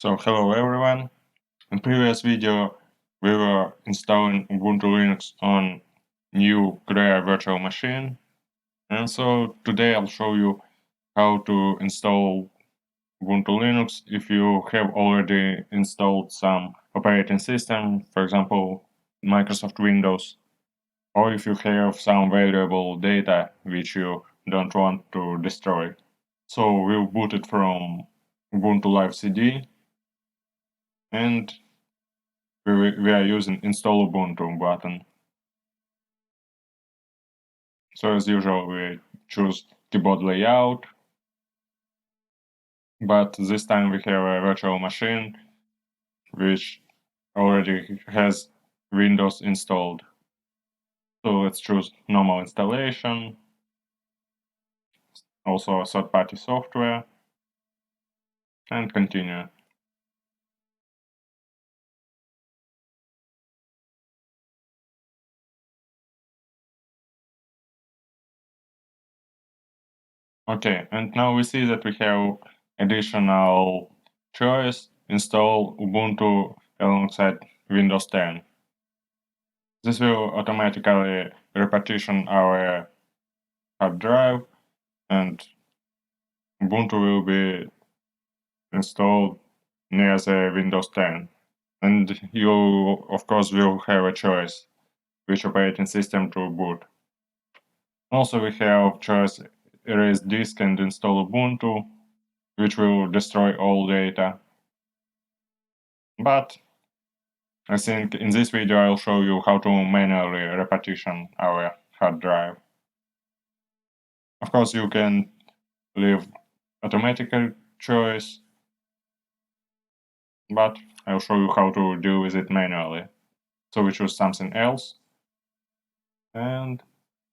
So hello everyone. In previous video we were installing Ubuntu Linux on new Gray virtual machine, and so today I'll show you how to install Ubuntu Linux if you have already installed some operating system, for example Microsoft Windows, or if you have some valuable data which you don't want to destroy. So we'll boot it from Ubuntu Live CD, and we are using install Ubuntu button. So as usual, we choose keyboard layout, but this time we have a virtual machine which already has Windows installed. So let's choose normal installation, also third-party software, and continue. Okay, and now we see that we have additional choice, install Ubuntu alongside Windows 10. This will automatically repartition our hard drive, and Ubuntu will be installed near the Windows 10. And you, of course, will have a choice which operating system to boot. Also, we have choice erase disk and install Ubuntu, which will destroy all data. But I think in this video I'll show you how to manually repartition our hard drive. Of course, you can leave automatic choice, but I'll show you how to deal with it manually. So we choose something else, and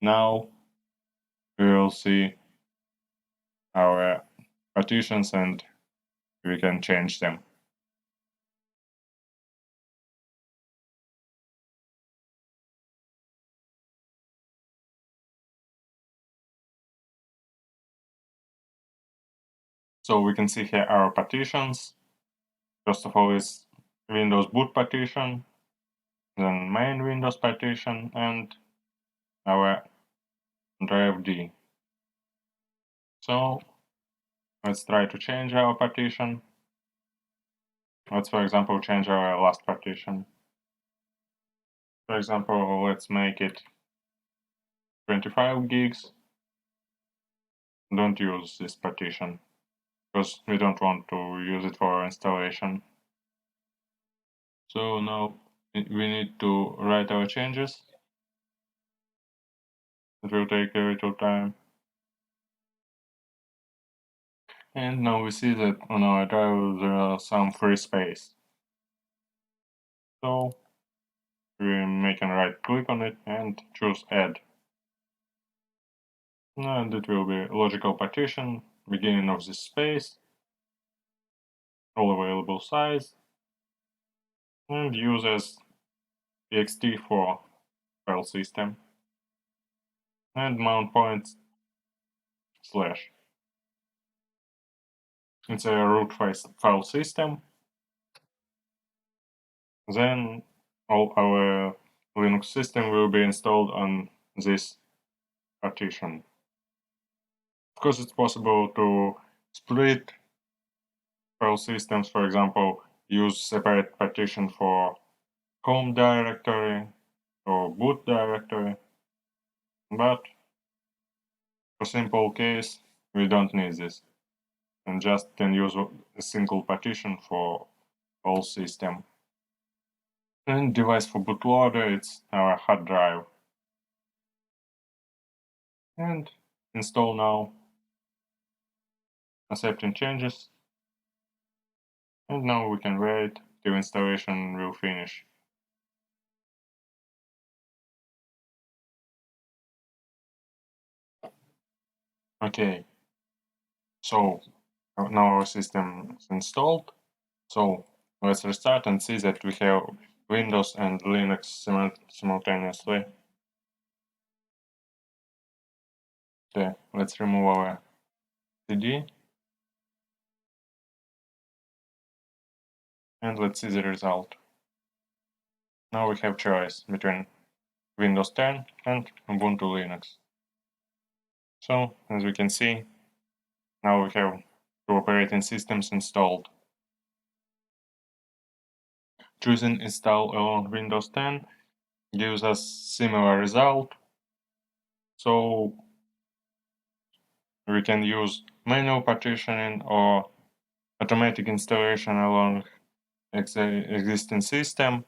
now we will see our partitions and we can change them. So we can see here our partitions. First of all is Windows boot partition, then main Windows partition, and our drive D. So let's try to change our partition. Let's, for example, change our last partition. For example, let's make it 25 gigs. Don't use this partition because we don't want to use it for installation. So now we need to write our changes. It will take a little time. And now we see that on our drive there are some free space. So we make a right click on it and choose add. And it will be logical partition, beginning of this space, all available size, and use as txt for file system, and mount point slash. It's a root file system. Then all our Linux system will be installed on this partition. Of course, it's possible to split file systems, for example, use separate partition for home directory or boot directory, but for simple case, we don't need this, and just can use a single partition for all system. And device for bootloader, it's our hard drive. And install now, accepting changes. And now we can wait till installation will finish. Okay, so now our system is installed. So let's restart and see that we have Windows and Linux simultaneously. Okay, let's remove our CD. and let's see the result. Now we have choice between Windows 10 and Ubuntu Linux. So, as we can see, now we have two operating systems installed. Choosing install along Windows 10 gives us similar result, so we can use manual partitioning or automatic installation along existing system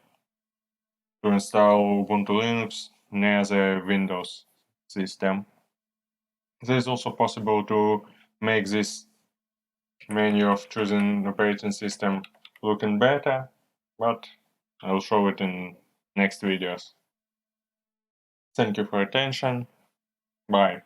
to install Ubuntu Linux near the Windows system. It is also possible to make this menu of choosing operating system looking better, but I'll show it in next videos. Thank you for attention. Bye.